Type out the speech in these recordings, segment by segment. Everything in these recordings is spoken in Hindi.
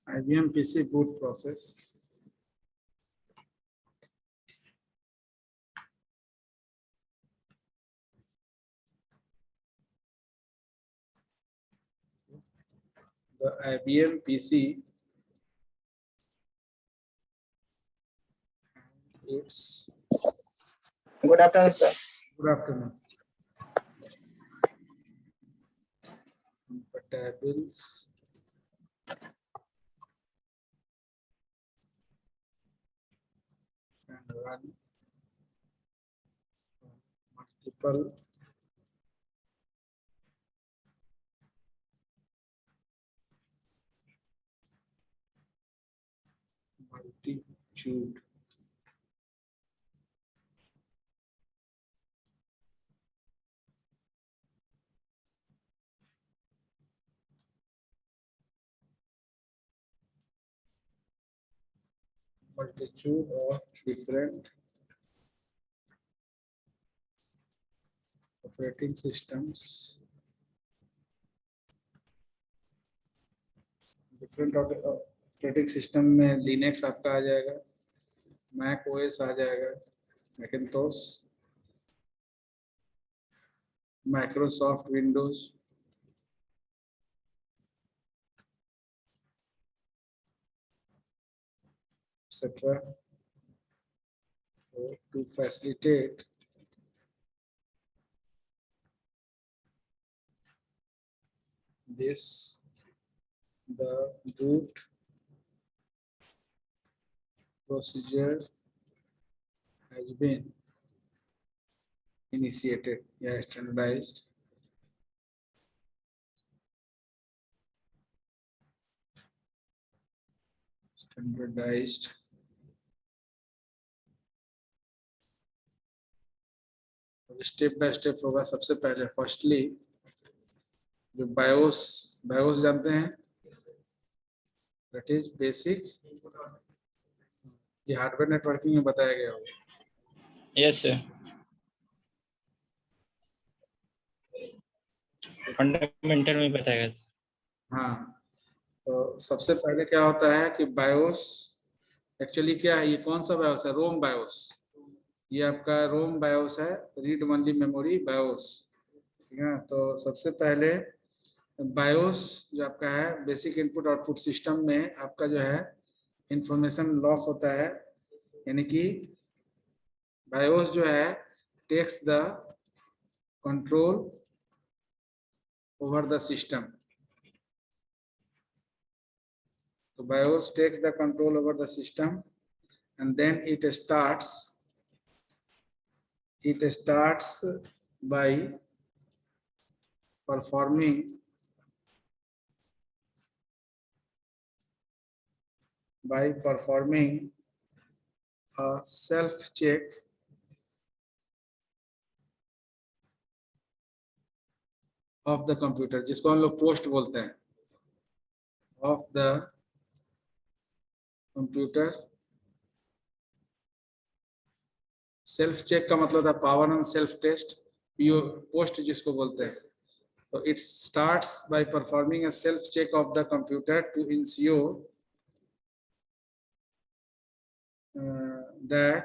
IBM PC boot process. The IBM PC, it's Good afternoon, sir. good afternoon. Compatibles and run multiple multitude of different operating systems, different operating system में लिनक्स आपका आ जाएगा, मैक ओएस आ जाएगा, Macintosh, Microsoft Windows, etc. So to facilitate this, the boot procedure has been initiated, standardized. Step by step होगा। सबसे पहले फर्स्टली जो बायोस जानते हैं, दैट इज बेसिक, ये हार्डवेयर नेटवर्किंग में बताया गया होगा। यस सर, फंडामेंटल में बताया गया। हाँ, तो सबसे पहले क्या होता है कि बायोस एक्चुअली क्या है, ये कौन सा बायोस है? रोम बायोस। ये आपका रोम बायोस है, रीड ओनली मेमोरी बायोस, ठीक है। तो सबसे पहले बायोस जो आपका है, बेसिक इनपुट आउटपुट सिस्टम में आपका जो है इंफॉर्मेशन लॉक होता है, यानी कि बायोस जो है takes the control over the system. तो BIOS takes the control over the system and then it starts by performing a self check of the computer, जिसको हम लोग पोस्ट बोलते हैं, of the computer. Self check का मतलब था power on self test, PO POST जिसको बोलते हैं। तो it starts by performing a self check of the computer to ensure that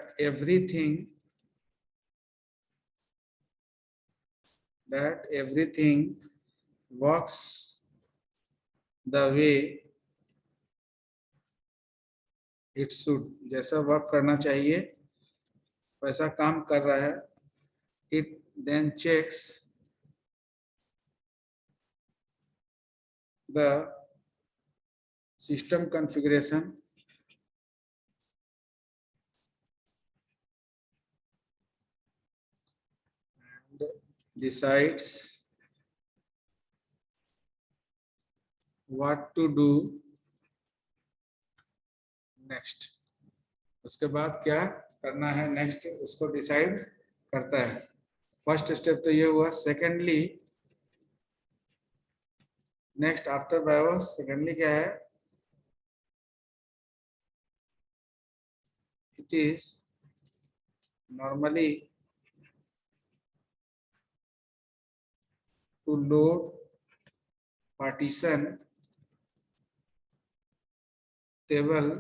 everything works the way it should, जैसा वर्क करना चाहिए वैसा काम कर रहा है। It then checks the system configuration and decides what to do next. उसके बाद क्या करना है नेक्स्ट, उसको डिसाइड करता है। फर्स्ट स्टेप तो ये हुआ। Secondly, next after BIOS, secondly क्या है, it is normally to load partition table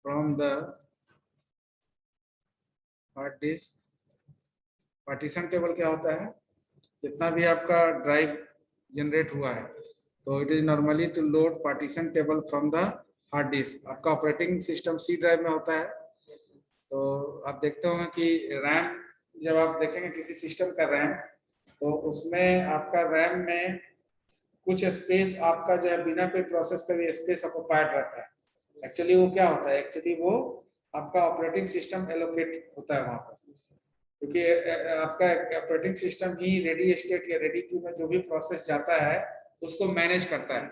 from the hard disk. Partition table क्या होता है, जितना भी आपका ड्राइव जनरेट हुआ है, तो it is normally to load partition table from the hard disk. आपका ऑपरेटिंग सिस्टम सी ड्राइव में होता है, तो आप देखते होंगे कि रैम, जब आप देखेंगे किसी सिस्टम का रैम, तो उसमें आपका रैम में कुछ स्पेस आपका जो है बिना कोई प्रोसेस करे स्पेस ऑक्युपाइड रहता है. एक्चुअली वो क्या होता है, एक्चुअली वो आपका ऑपरेटिंग सिस्टम एलोकेट होता है वहां पर, क्योंकि आपका ऑपरेटिंग सिस्टम ही रेडी स्टेट या रेडी क्यू में जो भी प्रोसेस जाता है उसको मैनेज करता है.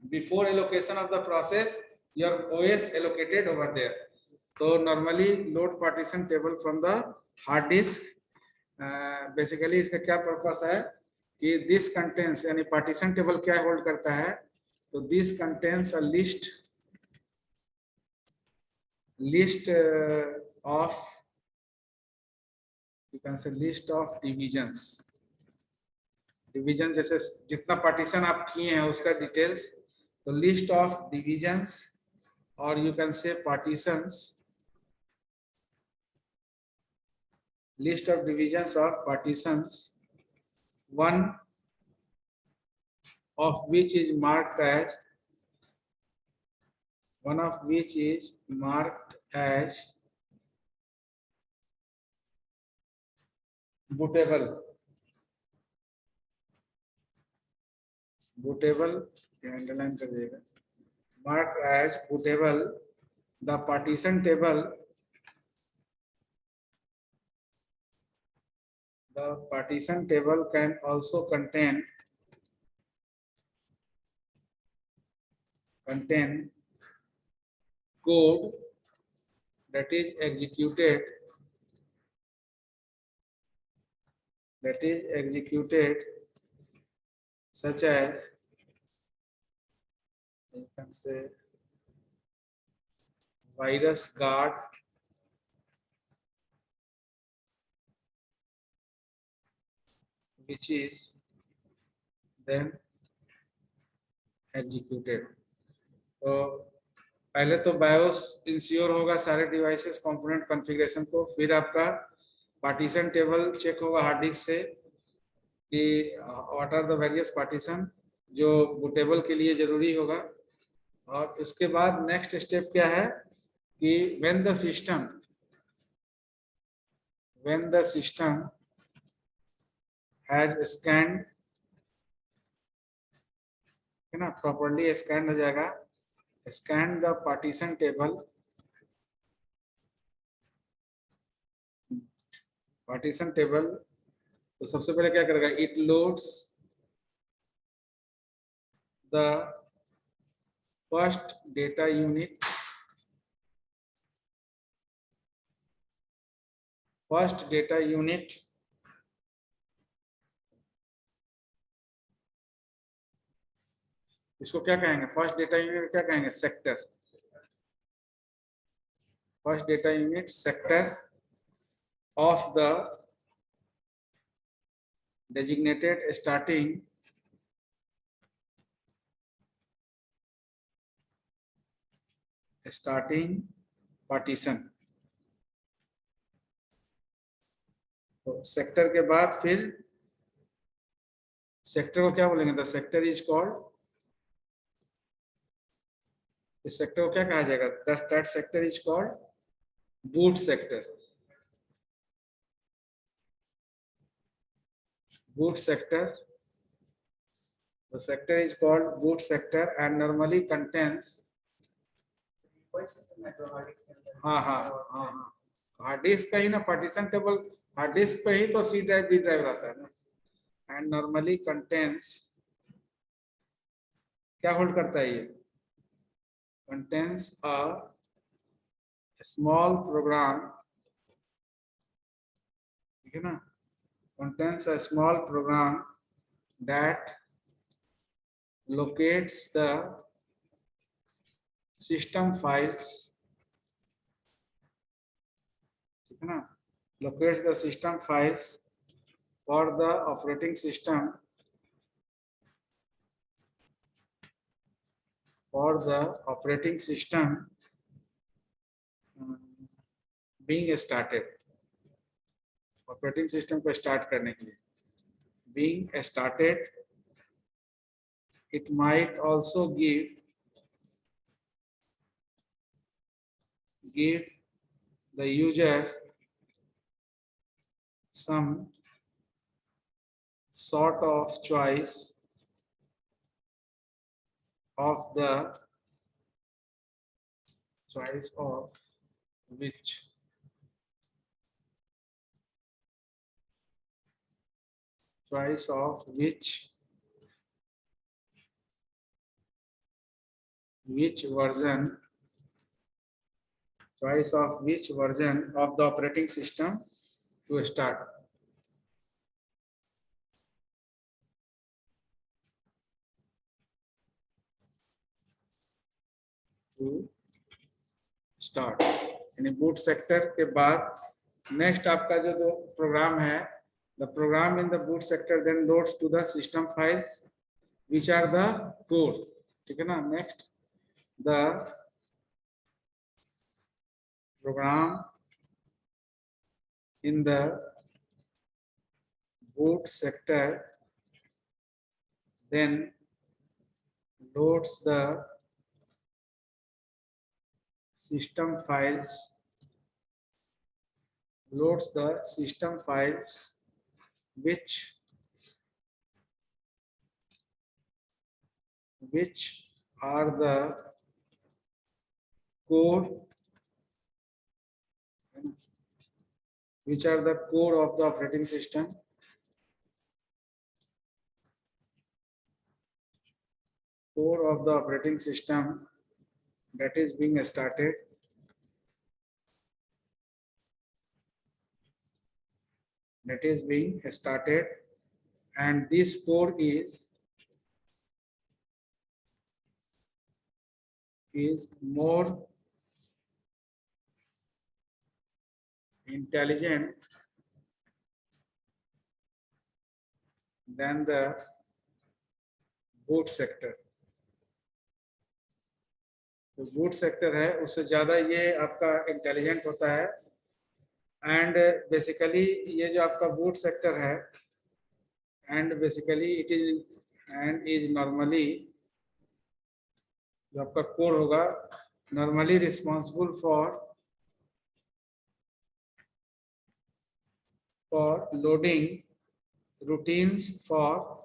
Before allocation of the process your OS allocated over there. तो normally load partition table from the hard disk. Basically इसका क्या पर्पस है कि दिस कंटेंस, यानी पार्टीशन टेबल क्या होल्ड करता है, तो this contains a list of, you can say list of divisions. Division जैसे जितना पार्टीशन आप किए हैं उसका डिटेल्स, तो लिस्ट ऑफ डिविजन्स, और you can say partitions, list of divisions of partitions, one of which is marked as, one of which is marked as bootable. Bootable, underline कर दीजिएगा, marked as bootable. The partition table, the partition table can also contain code that is executed such as, you can say, virus guard, which is then executed. तो पहले तो बायोस इंश्योर होगा सारे डिवाइसेस कंपोनेंट कॉन्फ़िगरेशन को, फिर आपका पार्टीशन टेबल चेक होगा हार्ड डिस्क से कि what are the various partition जो बूटेबल के लिए जरूरी होगा. और उसके बाद नेक्स्ट स्टेप क्या है कि when the system has scanned, है ना, प्रॉपर्ली स्कैन हो जाएगा, स्कैन द पार्टीशन टेबल, तो सबसे पहले क्या करेगा, it loads the first data unit, इसको क्या कहेंगे, फर्स्ट डेटा यूनिट क्या कहेंगे, sector. First data unit sector of the designated starting partition. तो सेक्टर के बाद फिर सेक्टर को क्या बोलेंगे, द सेक्टर इज कॉल्ड, इस सेक्टर को क्या कहा जाएगा, that sector is called boot sector. boot sector, the sector is called boot sector and normally contains, hard disk का ही ना पार्टीशन टेबल, हार्ड डिस्क पे ही तो सी ड्राइव डी ड्राइव रहता है ना. एंड नॉर्मली कंटेंस, क्या होल्ड करता है ये, कंटेंस अ स्मॉल प्रोग्राम, ठीक है ना, contains a small program that locates the system files, ठीक है ना, locates the system files for the operating system for the operating system being started. Operating system को स्टार्ट करने के लिए being started, it might also give the user some sort of choice of the choice of which version of the operating system to start. यानी बूट सेक्टर के बाद नेक्स्ट आपका जो प्रोग्राम है, the program in the boot sector then loads to the system files which are the core. ठीक है ना. Next the program in the boot sector then loads the system files which are the core of the operating system. Core of the operating system that is being started. And this core is more intelligent than the boot sector. तो बूट सेक्टर है उससे ज्यादा ये आपका इंटेलिजेंट होता है. एंड बेसिकली ये जो आपका बूट सेक्टर है and basically it is normally जो आपका कोर होगा normally responsible for loading routines for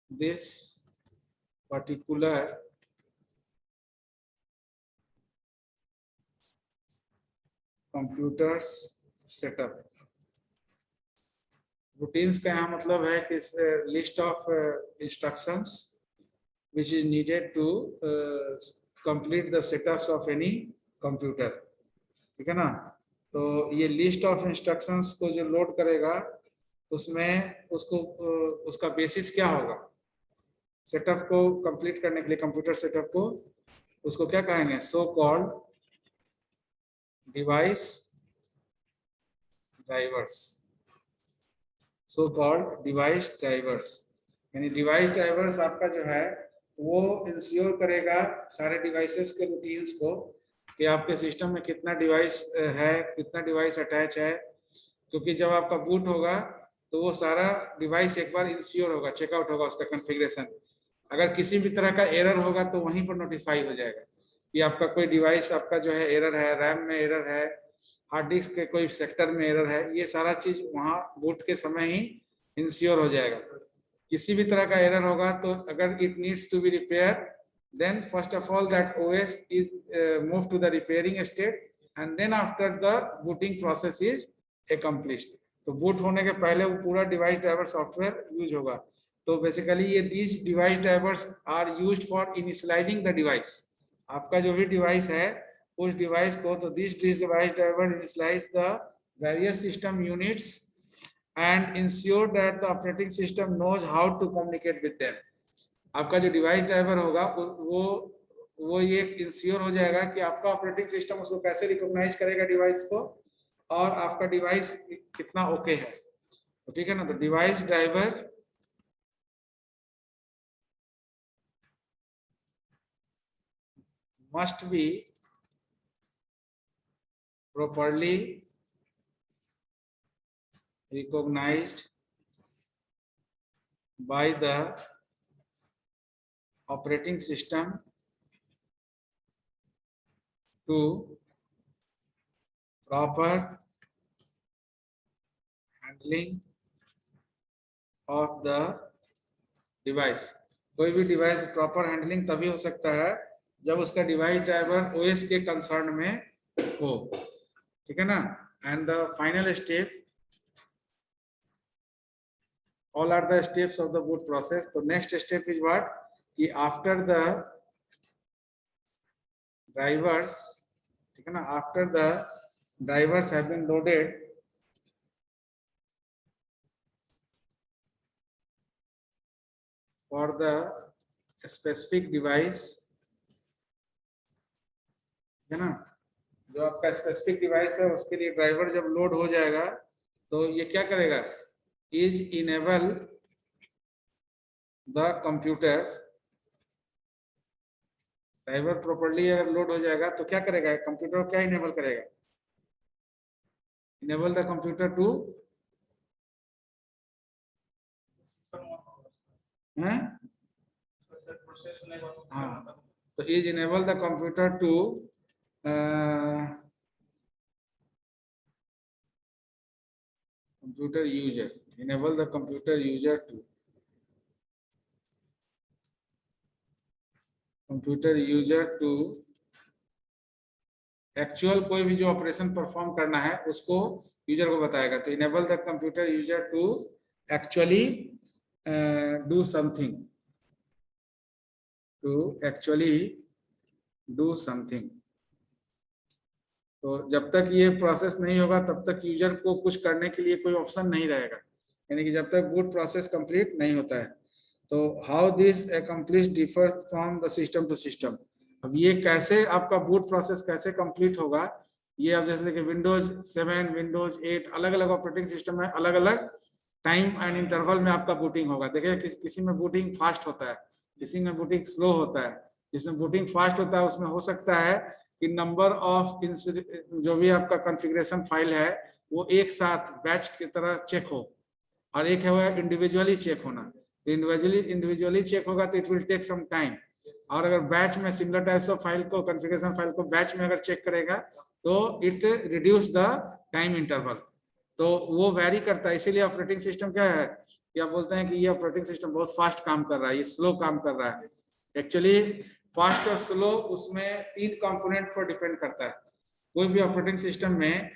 this particular computer's setup. Routines का यहाँ मतलब है कि list of instructions which is needed to complete the setups of any computer. ठीक है ना. तो ये लिस्ट ऑफ इंस्ट्रक्शंस को जो लोड करेगा उसमें उसका बेसिस क्या होगा सेटअप को कंप्लीट करने के लिए. कंप्यूटर सेटअप को उसको क्या कहेंगे, सो कॉल्ड डिवाइस ड्राइवर्स. यानी डिवाइस ड्राइवर्स आपका जो है वो इंश्योर करेगा सारे डिवाइसेस के रूटीन्स को कि आपके सिस्टम में कितना डिवाइस है, कितना डिवाइस अटैच है. क्योंकि जब आपका बूट होगा तो वो सारा डिवाइस एक बार इंश्योर होगा, चेकआउट होगा उसका कॉन्फ़िगरेशन. अगर किसी भी तरह का एरर होगा तो वहीं पर नोटिफाई हो जाएगा कि आपका कोई डिवाइस आपका जो है एरर है, रैम में एरर है, हार्ड डिस्क के कोई सेक्टर में एरर है. ये सारा चीज वहाँ बूट के समय ही इंश्योर हो जाएगा. किसी भी तरह का एरर होगा तो अगर it needs to be repair then first of all that OS is moved to the repairing state and then after the booting process is accomplished. तो बूट होने के पहले वो पूरा डिवाइस ड्राइवर सॉफ्टवेयर यूज होगा. तो बेसिकली ये these device drivers are used for initialising the device. आपका जो भी डिवाइस है उस डिवाइस को, तो this device driver initialise the various system units and ensure that the operating system knows how to communicate with them. आपका जो डिवाइस ड्राइवर होगा वो ये इंश्योर हो जाएगा कि आपका ऑपरेटिंग सिस्टम उसको कैसे रिकॉग्नाइज करेगा डिवाइस को और आपका डिवाइस कितना ओके है. तो ठीक है ना, तो device driver must be properly recognized by the operating system to proper handling of the device। कोई भी डिवाइस प्रॉपर हैंडलिंग तभी हो सकता है जब उसका डिवाइस ड्राइवर ओएस के कंसर्न में हो, ठीक है ना। And the final step, all are the steps of the boot process। तो नेक्स्ट स्टेप इज व्हाट, कि आफ्टर द ड्राइवर्स, ठीक है ना, after the drivers have been loaded for the specific device, है ना, जो आपका स्पेसिफिक डिवाइस है उसके लिए ड्राइवर जब लोड हो जाएगा तो ये क्या करेगा, is enable the computer. Driver properly अगर लोड हो जाएगा तो क्या करेगा, कंप्यूटर को क्या इनेबल करेगा, इनेबल द कंप्यूटर टू, हाँ, तो is enable the computer to computer user, enable the computer user to, computer user to actual कोई भी जो ऑपरेशन परफॉर्म करना है उसको यूजर को बताएगा। तो enable the computer user to actually do something, to actually do something. तो जब तक ये प्रोसेस नहीं होगा तब तक यूजर को कुछ करने के लिए कोई ऑप्शन नहीं रहेगा, यानी कि जब तक बूट प्रोसेस कंप्लीट नहीं होता है। तो how this accomplish differ from the system to system. अब ये कैसे आपका बूट प्रोसेस कैसे कंप्लीट होगा, ये अब जैसे कि विंडोज 7, विंडोज 8 अलग अलग ऑपरेटिंग सिस्टम है, अलग अलग टाइम एंड इंटरवल में आपका बूटिंग होगा। देखिए किसी में बूटिंग फास्ट होता है, किसी में बूटिंग स्लो होता है। जिसमें बूटिंग फास्ट होता है उसमें हो सकता है कि नंबर ऑफ जो भी आपका कॉन्फ़िगरेशन फाइल है वो एक साथ बैच की तरह चेक हो, और एक है वो इंडिविजुअली चेक होना। तो इंडिविजुअली चेक होगा तो it will take some time, और अगर बैच में सिमिलर टाइप्स ऑफ फाइल को, कॉन्फ़िगरेशन फाइल को बैच में अगर चेक करेगा तो it reduce the time interval. तो वो वैरी करता है, इसीलिए ऑपरेटिंग सिस्टम क्या है कि आप बोलते हैं कि ये ऑपरेटिंग सिस्टम बहुत फास्ट काम कर रहा है, ये स्लो काम कर रहा है। एक्चुअली फास्ट और स्लो उसमें 3 कंपोनेंट पर डिपेंड करता है। कोई भी ऑपरेटिंग सिस्टम में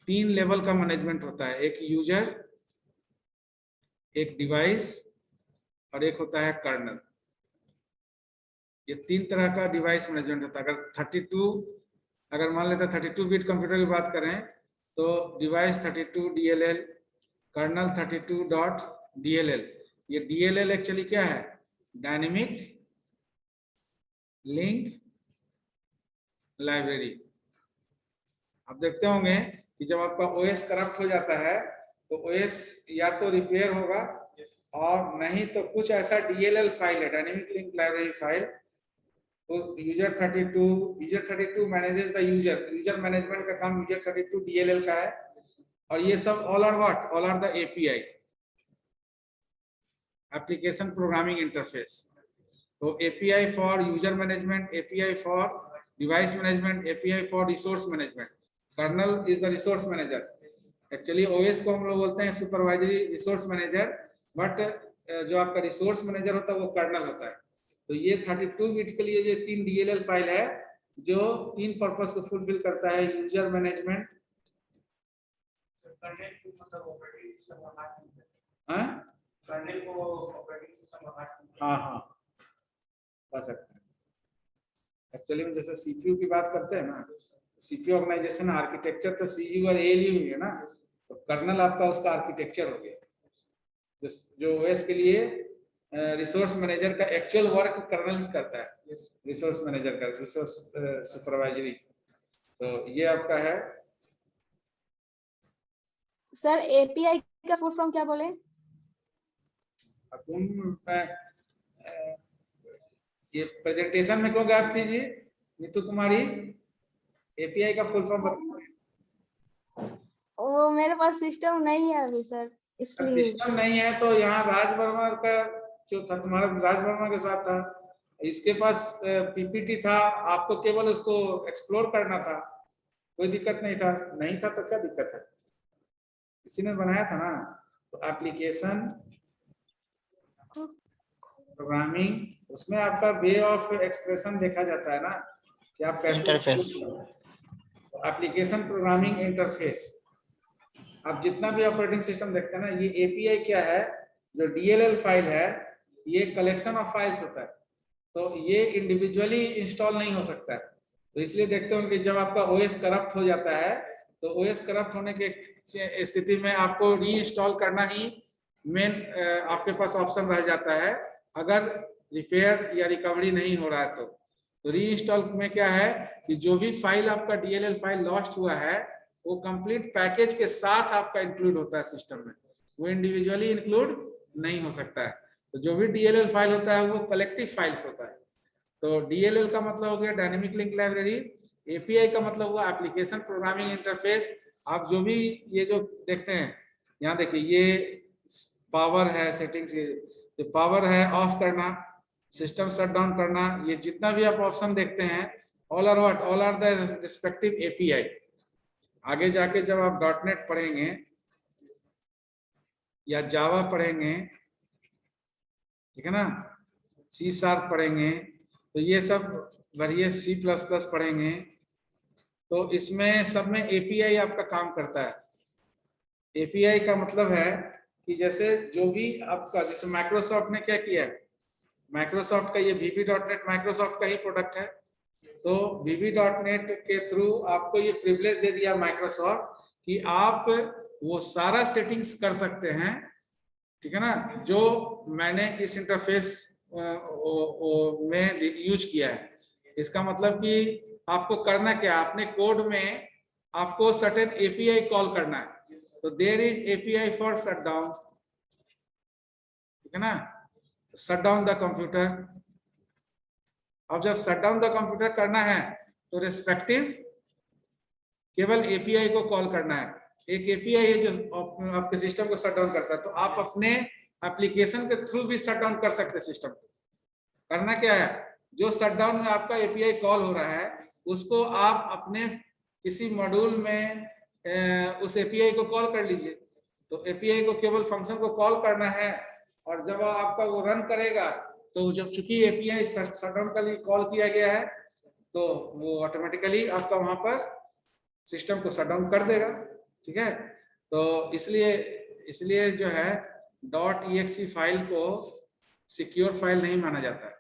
3 लेवल का मैनेजमेंट होता है, एक यूजर, एक डिवाइस और एक होता है कर्नल। ये 3 तरह का डिवाइस मैनेजमेंट होता है। अगर 32, अगर मान लेते हैं 32 बिट कंप्यूटर की बात करें तो डिवाइस 32 DLL, कर्नल 32.dll। ये DLL एक्चुअली क्या है, डायनेमिक लिंक लाइब्रेरी। आप देखते होंगे कि जब आपका ओएस करप्ट हो जाता है तो ओएस या तो रिपेयर होगा और नहीं तो कुछ ऐसा DLL फाइल है, डायनेमिक लिंक लाइब्रेरी फाइल। तो user 32 manages the user management का काम यूजर 32 DLL का है। और ये सब all are what, all are the API, application programming interface. तो API for user management, API for device management, API for resource management. Kernel is the resource manager. Actually OS को हम लोग बोलते हैं सुपरवाइजरी रिसोर्स मैनेजर, बट जो आपका रिसोर्स मैनेजर होता है वो कर्नल होता है। तो ये 32 बिट के लिए ये 3 DLL फाइल है जो 3 पर्पस को फुलफिल करता है, यूजर मैनेजमेंट, हाँ कर सकते हैं। एक्चुअली में जैसे सीपीयू की बात करते हैं ना, सीपीयू ऑर्गेनाइजेशन आर्किटेक्चर तो सीयू और एएलयू ही है ना, तो कर्नल आपका उसका आर्किटेक्चर हो गया। जो ओएस के लिए रिसोर्स मैनेजर का एक्चुअल वर्क कर्नल ही करता है, रिसोर्स मैनेजर का, रिसोर्स सुपरवाइजरी। तो ये आपका है सर एपीआई का फुल फॉर्म क्या बोले? तुम ये प्रेजेंटेशन में क्यों गायब थी जी नीतू कुमारी? एपीआई का फुल फॉर्म बताओ। वो मेरे पास सिस्टम नहीं है अभी सर, इसलिए। सिस्टम नहीं है तो यहाँ राज वर्मा का जो था, तुम्हारा राज वर्मा के साथ था, इसके पास पीपीटी था, आपको केवल उसको एक्सप्लोर करना था, कोई दिक्कत नहीं था। नहीं था तो क्या दिक्कत है, किसी ने बनाया था ना। तो एप्लीकेशन प्रोग्रामिंग, उसमें आपका वे ऑफ एक्सप्रेशन देखा जाता है ना कि आप कैसे इंटरफेस। Application programming interface. आप जितना भी ऑपरेटिंग सिस्टम देखते हैं ना, ये एपीआई क्या है, जो डीएलएल फाइल है, ये कलेक्शन ऑफ फाइल्स होता है, तो ये इंडिविजुअली इंस्टॉल नहीं हो सकता है। तो इसलिए देखते हो कि जब आपका ओएस करप्ट हो जाता है, तो ओएस करप्ट होने के स्थिति में आपको रीइंस्टॉल करना ही मेन आपके पास ऑप्शन रह जाता है, अगर रिपेयर या रिकवरी नहीं हो रहा है तो रीइंस्टॉल में क्या है कि जो भी फाइल आपका डीएलएल फाइल लॉस्ट हुआ है, वो कंप्लीट पैकेज के साथ आपका इंक्लूड होता है सिस्टम में, वो इंडिविजुअली इंक्लूड नहीं हो सकता है। तो जो भी डीएलएल फाइल होता है वो कलेक्टिव फाइल्स होता है। तो डीएलएल का मतलब हो गया डायनेमिक लिंक लाइब्रेरी, एपीआई का मतलब हुआ एप्लीकेशन प्रोग्रामिंग इंटरफेस। आप जो भी ये जो देखते हैं यहाँ देखिए, ये पावर है, सेटिंग्स, ये पावर है ऑफ करना, सिस्टम शट डाउन करना, ये जितना भी आप ऑप्शन देखते हैं all are what, all are the respective API. आगे जाके जब आप .NET पढ़ेंगे या जावा पढ़ेंगे, ठीक है ना, C# पढ़ेंगे, तो ये सब बढ़िया C++ पढ़ेंगे, तो इसमें सब में एपीआई आपका काम करता है। एपीआई का मतलब है कि जैसे जो भी आपका, जैसे माइक्रोसॉफ्ट ने क्या किया है, माइक्रोसॉफ्ट का ये VB.NET माइक्रोसॉफ्ट का ही प्रोडक्ट है, तो VB.NET के थ्रू आपको ये प्रिविलेज दे दिया माइक्रोसॉफ्ट कि आप वो सारा सेटिंग्स कर सकते हैं, ठीक है ना, जो मैंने इस इंटरफेस में यूज किया है। इसका मतलब कि आपको करना क्या, अपने कोड में आपको सर्टेन एपीआई कॉल करना है, तो there is API for shut down, ठीक है ना, शट डाउन द कंप्यूटर। अब जब शट डाउन द कंप्यूटर करना है तो रिस्पेक्टिव केवल एपीआई को कॉल करना है। एक एपीआई है जो आपके सिस्टम को शट डाउन करता है, तो आप अपने एप्लीकेशन के थ्रू भी शट डाउन कर सकते हैं सिस्टम को। करना क्या है, जो शट डाउन में आपका एपीआई कॉल हो रहा है, उसको आप अपने किसी मॉड्यूल में उस एपीआई को कॉल कर लीजिए। तो एपीआई को केवल फंक्शन को कॉल करना है, और जब आपका वो रन करेगा, तो जब चूंकि एपीआई शट डाउन के लिए कॉल किया गया है, तो वो ऑटोमेटिकली आपका वहां पर सिस्टम को शट डाउन कर देगा, ठीक है। तो इसलिए जो है .exe फाइल को सिक्योर फाइल नहीं माना जाता है।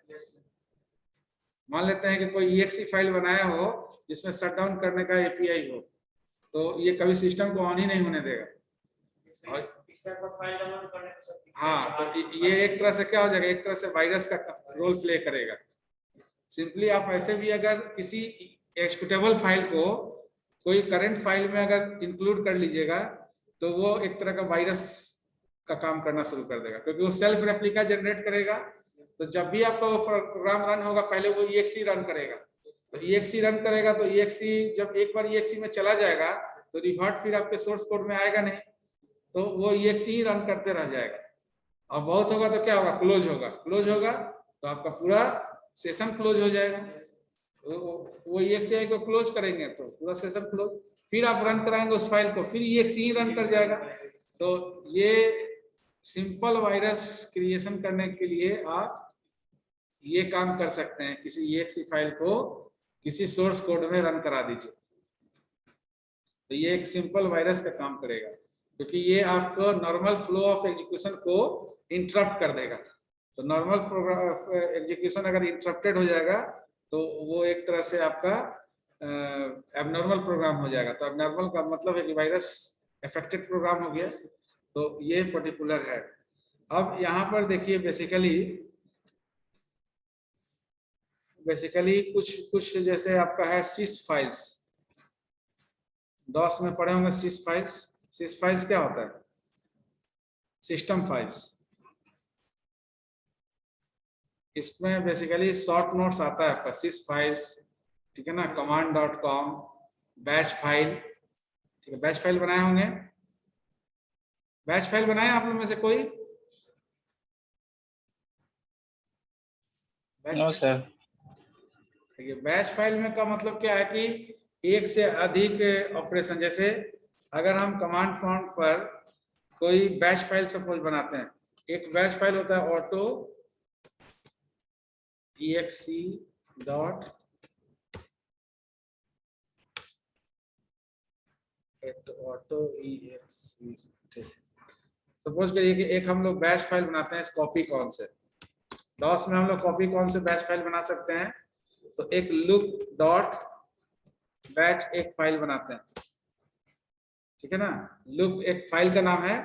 मान लेते हैं कि कोई exe फाइल बनाया हो जिसमें शट डाउन करने का एपीआई हो, तो ये कभी सिस्टम को ऑन ही नहीं होने देगा। हाँ, तो ये एक तरह से क्या हो जाएगा, एक तरह से वायरस का रोल प्ले करेगा। सिंपली आप ऐसे भी अगर किसी एक्सिक्यूटेबल फाइल को कोई करंट फाइल में अगर इंक्लूड कर लीजिएगा, तो वो एक तरह का वायरस का काम करना शुरू कर देगा, क्योंकि वो सेल्फ रेप्लिका जनरेट करेगा। तो जब भी आपका वो प्रोग्राम रन होगा, पहले वो exe रन करेगा, तो exe रन करेगा, तो exe जब एक बार exe में चला जाएगा, तो रिवर्ट फिर आपके सोर्स कोड में आएगा नहीं, तो वो exe ही रन करते रह जाएगा। अब बहुत होगा तो क्या होगा, क्लोज होगा तो आपका पूरा सेशन क्लोज हो जाएगा। वो exe को क्लोज करेंगे तो पूरा सेशन क्लोज, फिर आप रन कराएंगे उस फाइल को, फिर exe ही रन कर जाएगा। तो ये सिंपल वायरस क्रिएशन करने के लिए आप ये काम कर सकते हैं, किसी exe फाइल को किसी सोर्स कोड में रन करा दीजिए, तो ये एक सिंपल वायरस का काम करेगा, क्योंकि ये आपको नॉर्मल फ्लो ऑफ एग्जीक्यूशन को इंटरप्ट कर देगा। तो नॉर्मल एग्जीक्यूशन अगर इंटरप्टेड हो जाएगा, तो वो एक तरह से आपका एबनॉर्मल प्रोग्राम हो जाएगा। तो एबनॉर्मल का मतलब है कि वायरस अफेक्टेड प्रोग्राम हो गया, तो ये पर्टिकुलर है। अब यहाँ पर देखिए बेसिकली कुछ जैसे आपका है सिस फाइल्स, डॉस में पढ़े होंगे सिस फाइल्स, सिस फाइल्स क्या होता है? System files. इसमें बेसिकली शॉर्ट नोट्स आता है आपका सिस फाइल्स, ठीक है ना, command.com, बैच फाइल, ठीक है। बैच फाइल बनाए होंगे, बैच फाइल बनाए आप लोग में से कोई? No sir. देखिए बैच फाइल में का मतलब क्या है कि एक से अधिक ऑपरेशन, जैसे अगर हम कमांड प्रॉम्प्ट पर कोई बैच फाइल सपोज बनाते हैं, एक बैच फाइल होता है auto exe dot auto exe, ठीक। सपोज करिए कि एक हम लोग बैच फाइल बनाते हैं इस कॉपी कॉन से। डॉस में हम लोग कॉपी कॉन से बैच फाइल बना सकते हैं, तो एक लुक डॉट बैच एक फाइल बनाते हैं, ठीक है ना। लुक एक फाइल का नाम है,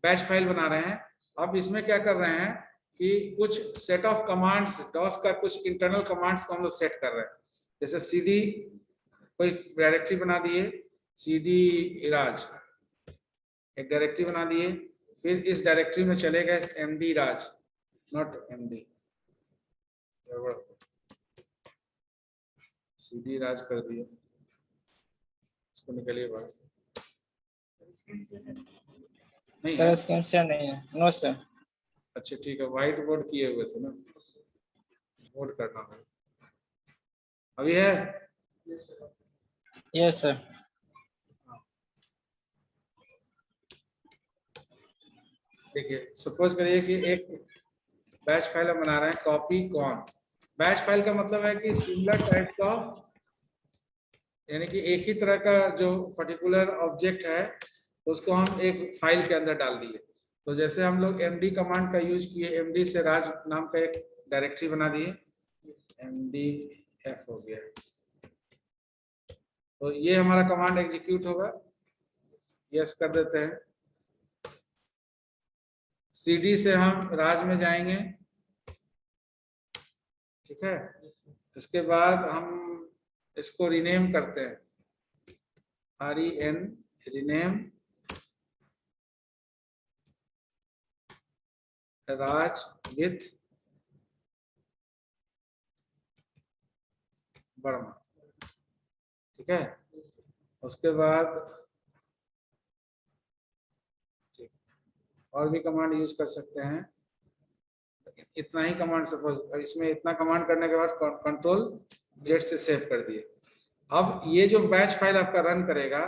बैच फाइल बना रहे हैं। अब इसमें क्या कर रहे हैं कि कुछ सेट ऑफ कमांड्स, डॉस का कुछ इंटरनल कमांड्स को हम लोग सेट कर रहे हैं। जैसे सीडी कोई डायरेक्टरी बना दिए, सीडी राज एक डायरेक्टरी बना दिए, फिर इस डायरेक्टरी में चले गए MD Raj, not MD, CD Raj कर दिए, इसको निकलिए बाहर। नहीं सर है? स्क्रीन शेयर नहीं है। No sir. अच्छा ठीक है, व्हाइट बोर्ड किए हुए थे ना, बोर्ड करना होगा। अभी है? Yes sir. देखिए सपोज करिए कि एक बैच फाइल हम बना रहे हैं कॉपी कॉन। बैच फाइल का मतलब है कि सिमिलर टाइप का, यानी कि एक ही तरह का जो पर्टिकुलर ऑब्जेक्ट है उसको हम एक फाइल के अंदर डाल दिए। तो जैसे हम लोग md कमांड का यूज किए, md से राज नाम का एक डायरेक्टरी बना दिए, mdf हो गया, तो ये हमारा कमांड एग्जीक्यूट होगा। यस कर देते हैं। cd से हम राज में जाएंगे, ठीक है। इसके बाद हम इसको रीनेम करते हैं, REN rename Raj with Verma, ठीक है। उसके बाद और भी कमांड यूज कर सकते हैं, इतना ही कमांड सपोज, इसमें इतना कमांड करने के बाद कंट्रोल जेड से सेव कर दिए। अब ये जो बैच फाइल आपका रन करेगा,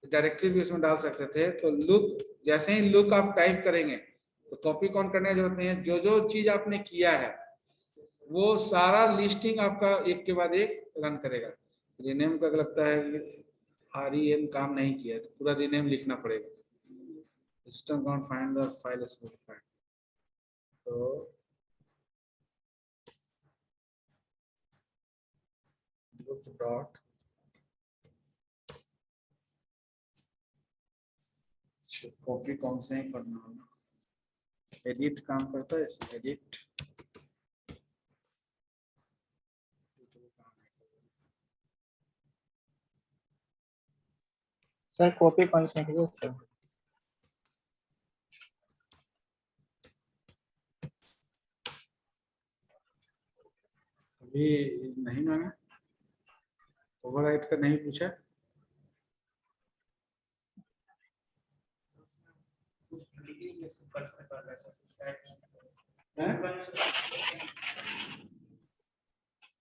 डायरेक्टरी भी उसमें डाल सकते थे, तो लुक, जैसे ही लुक आप टाइप करेंगे तो कॉपी कॉन करने की जरूरत नहीं है, जो जो चीज आपने किया है वो सारा लिस्टिंग आपका एक के बाद एक रन करेगा। रीनेम का लगता है REN काम नहीं किया है, तो पूरा रीनेम लिखना पड़ेगा। System can't find the file specified, तो डॉट कॉपी कौन से ही करना होगा, एडिट काम करता है इसमें, एडिट सर कॉपी कौन से है सर? अभी नहीं मांगा, ओवरराइट का नहीं पूछा।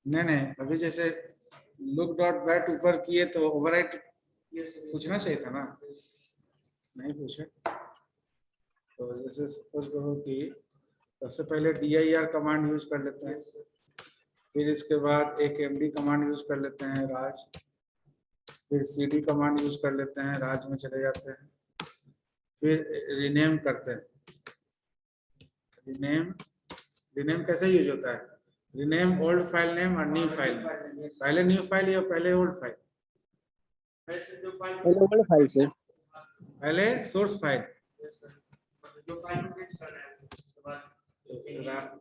नहीं अभी जैसे लुक डॉट बैट ऊपर किए तो ओवरराइट पूछना चाहिए था ना, नहीं पूछे। तो जैसे सपोज करो कि सबसे पहले dir कमांड यूज कर लेते हैं, फिर इसके बाद एक md कमांड यूज कर लेते हैं राज, फिर cd कमांड यूज कर लेते हैं, राज में चले जाते हैं, फिर रीनेम करते हैं। रीनेम कैसे यूज होता है? रीनेम ओल्ड फाइल नेम और न्यू फाइल नेम, पहले न्यू फाइल या पहले ओल्ड फाइल? ओल्ड फाइल से पहले सोर्स फाइल।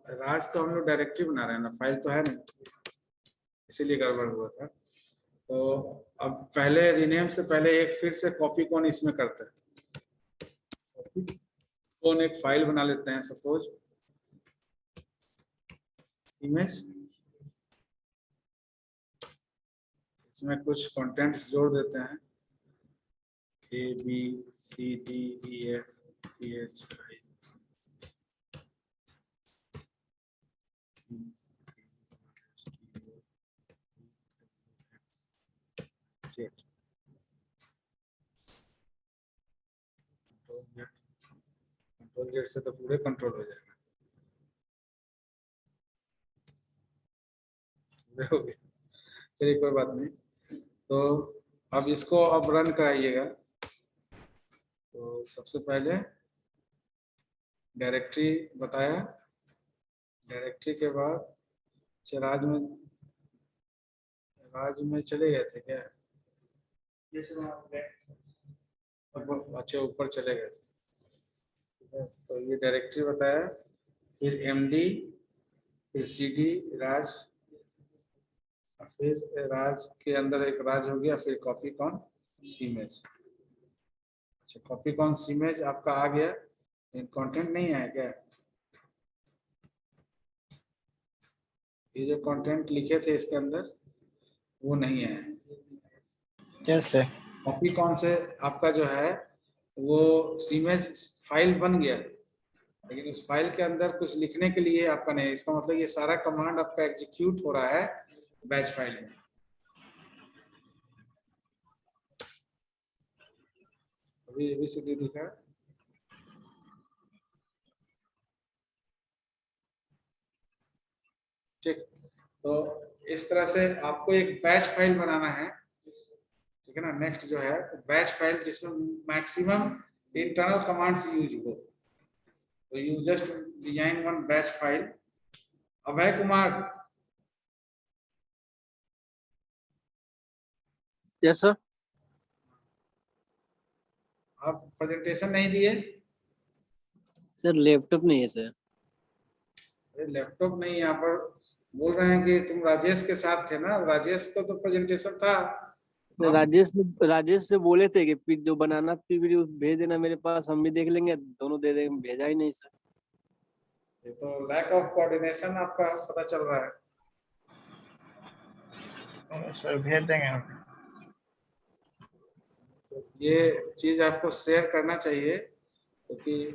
राज तो हम लोग डायरेक्टरी बना रहे हैं ना, फाइल तो है नहीं, इसीलिए गड़बड़ हुआ था। तो अब पहले रीनेम से पहले एक फिर से कॉपी कौन इसमें करते हैं, कौन एक फाइल बना लेते हैं सपोज इमेज, इसमें कुछ कंटेंट्स जोड़ देते हैं ABCDEFGHI कंट्रोल जेड से तो पूरे कंट्रोल हो जाएगा, हो गया। चलिए कोई बात नहीं। तो अब इसको अब रन कराइएगा। तो सबसे पहले डायरेक्टरी बताया, डायरेक्टरी के बाद राज में चले गए थे क्या? अच्छा ऊपर चले गए थे। तो ये डायरेक्टरी बताया, फिर MD, फिर CD राज, फिर राज के अंदर एक राज हो गया, फिर कॉपी कॉन सीमेज। अच्छा कॉपी कॉन सीमेज आपका आ गया, लेकिन कंटेंट नहीं आया क्या? ये जो कंटेंट लिखे थे इसके अंदर वो नहीं आया। Yes sir. कॉपी कॉन से आपका जो है वो सीमेज फाइल बन गया, लेकिन उस फाइल के अंदर कुछ लिखने के लिए आपका नहीं। इसका मतलब ये सारा कमांड आपका एग्जीक्यूट हो रहा है बैच फाइल में। अभी ABCD दिखा, ठीक। तो इस तरह से आपको एक बैच फाइल बनाना है, ठीक है ना। नेक्स्ट जो है बैच फाइल जिसमें मैक्सिमम इंटरनल कमांड्स यूज हो। तो you just design one batch file. Abhay Kumar, yes sir. आप प्रेजेंटेशन नहीं दिए? सर लैपटॉप नहीं है सर। अरे लैपटॉप नहीं, यहाँ पर बोल रहे हैं कि तुम राजेश के साथ थे ना, राजेश को तो प्रेजेंटेशन था। राजेश से बोले थे कि जो बनाना पीपीटी भेज देना मेरे पास, हम भी देख लेंगे, दोनों दे देंगे, भेजा ही नहीं सर। ये तो लैक ऑफ कोऑर्डिनेशन आपका पता चल रहा है। सर भेज देंगे हम। तो ये चीज आपको शेयर करना चाहिए, क्योंकि